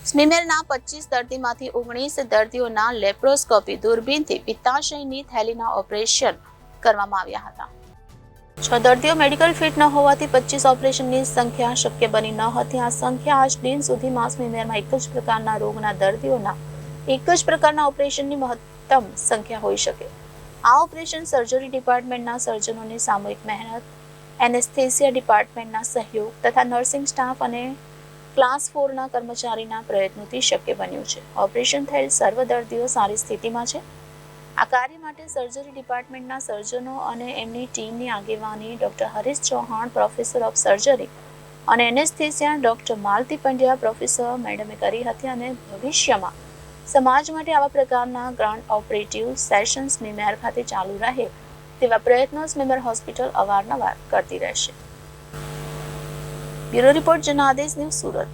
સ્મીમેરના 25 દર્દીમાંથી 19 દર્દીઓના laparoscopy દૂરબીનથી પિત્તાશયની થેલીના operation કરવામાં આવ્યા હતા. 6 દર્દીઓ મેડિકલ ફિટ ન હોવાથી 25 ઓપરેશનની સંખ્યા શક્ય બની ન હતી. આ સંખ્યા આજ દિન સુધીમાં સ્મીમેરમાં એક જ પ્રકારના રોગના દર્દીઓના એક જ પ્રકારના ઓપરેશનની મહત્તમ સંખ્યા હોઈ શકે. આ ઓપરેશન સર્જરી ડિપાર્ટમેન્ટના સર્જનોની સામૂહિક મહેનત, એનેસ્થેસિયા ડિપાર્ટમેન્ટના સહયોગ તથા નર્સિંગ સ્ટાફ અને ક્લાસ 4ના કર્મચારીના પ્રયત્નોથી શક્ય બન્યું છે. ઓપરેશન થયેલ સર્વ દર્દીઓ સારી સ્થિતિમાં છે. આ કાર્ય માટે સર્જરી ડિપાર્ટમેન્ટના સર્જનો અને એમની ટીમની આગેવાની doctor Harish Chauhan, professor of surgery અને anaesthesia doctor Malti Pandya professor મેડમે કરી હતી અને ભવિષ્યમાં સમાજ માટે આવા પ્રકારના ગ્રાન્ડ ઓપરેટિવ સેશન્સ સ્મીમેર ખાતે ચાલુ રહે તેવા પ્રયત્નો સ્મીમેર હોસ્પિટલ અવારનવાર કરતી રહેશે. Bureau report Janadesh news, Surat.